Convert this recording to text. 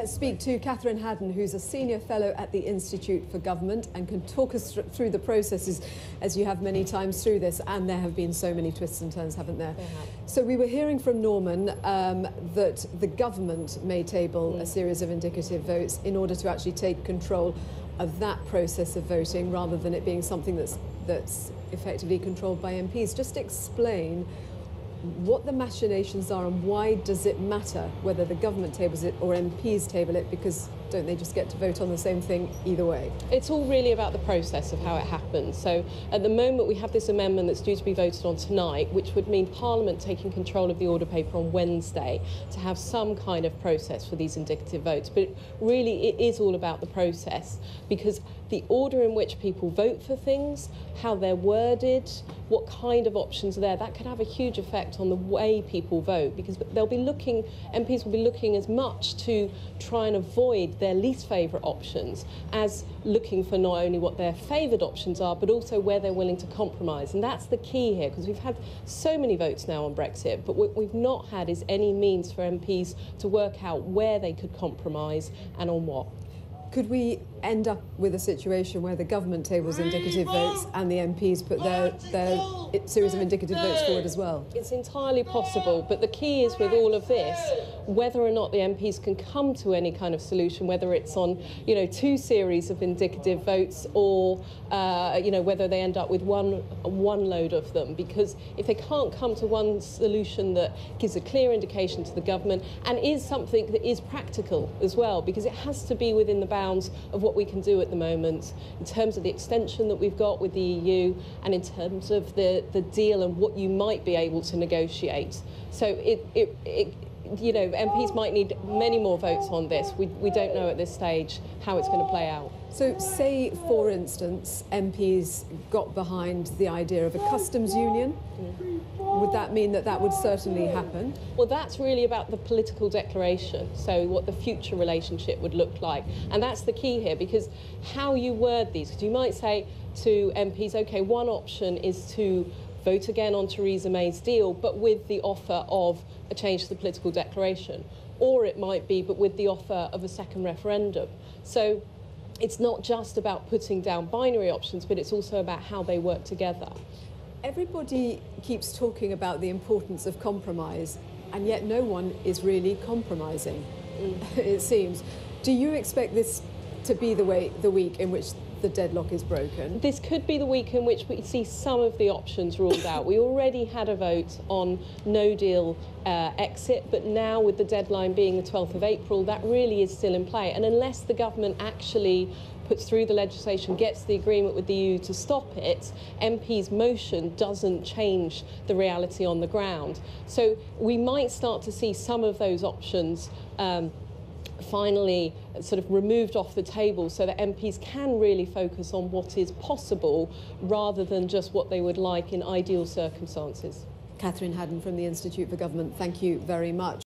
Let's speak to Catherine Haddon, who's a senior fellow at the Institute for Government and can talk us through the processes, as you have many times through this, and there have been so many twists and turns, haven't there? So we were hearing from Norman that the government may table a series of indicative votes in order to actually take control of that process of voting, rather than it being something that's effectively controlled by MPs. Just explain what the machinations are and why does it matter whether the government tables it or MPs table it, because don't they just get to vote on the same thing either way? It's all really about the process of how it happens. So at the moment we have this amendment that's due to be voted on tonight, which would mean Parliament taking control of the order paper on Wednesday to have some kind of process for these indicative votes. But really it is all about the process, because the order in which people vote for things, how they're worded, what kind of options are there, that could have a huge effect on the way people vote, because MPs will be looking as much to try and avoid their least favourite options as looking for not only what their favoured options are, but also where they're willing to compromise. And that's the key here, because we've had so many votes now on Brexit, but what we've not had is any means for MPs to work out where they could compromise and on what. Could we end up with a situation where the government tables indicative votes and the MPs put their series of indicative votes forward as well? It's entirely possible, but the key is with all of this, whether or not the MPs can come to any kind of solution, whether it's on, two series of indicative votes or, whether they end up with one load of them. Because if they can't come to one solution that gives a clear indication to the government and is something that is practical as well, because it has to be within the bounds of what we can do at the moment in terms of the extension that we've got with the EU and in terms of the deal and what you might be able to negotiate. So MPs might need many more votes on this. We don't know at this stage how it's going to play out. So say, for instance, MPs got behind the idea of a customs union. Would that mean that would certainly happen? Well, that's really about the political declaration, so what the future relationship would look like. And that's the key here, because how you word these, because you might say to MPs, OK, one option is to vote again on Theresa May's deal, but with the offer of a change to the political declaration. Or it might be, but with the offer of a second referendum. So it's not just about putting down binary options, but it's also about how they work together. Everybody keeps talking about the importance of compromise, and yet no one is really compromising, it seems. Do you expect this to be the week in which the deadlock is broken? This could be the week in which we see some of the options ruled out. We already had a vote on no-deal exit, but now with the deadline being the 12th of April, that really is still in play. And unless the government actually puts through the legislation, gets the agreement with the EU to stop it, MP's motion doesn't change the reality on the ground. So we might start to see some of those options finally sort of removed off the table, so that MPs can really focus on what is possible rather than just what they would like in ideal circumstances. Catherine Haddon from the Institute for Government, thank you very much.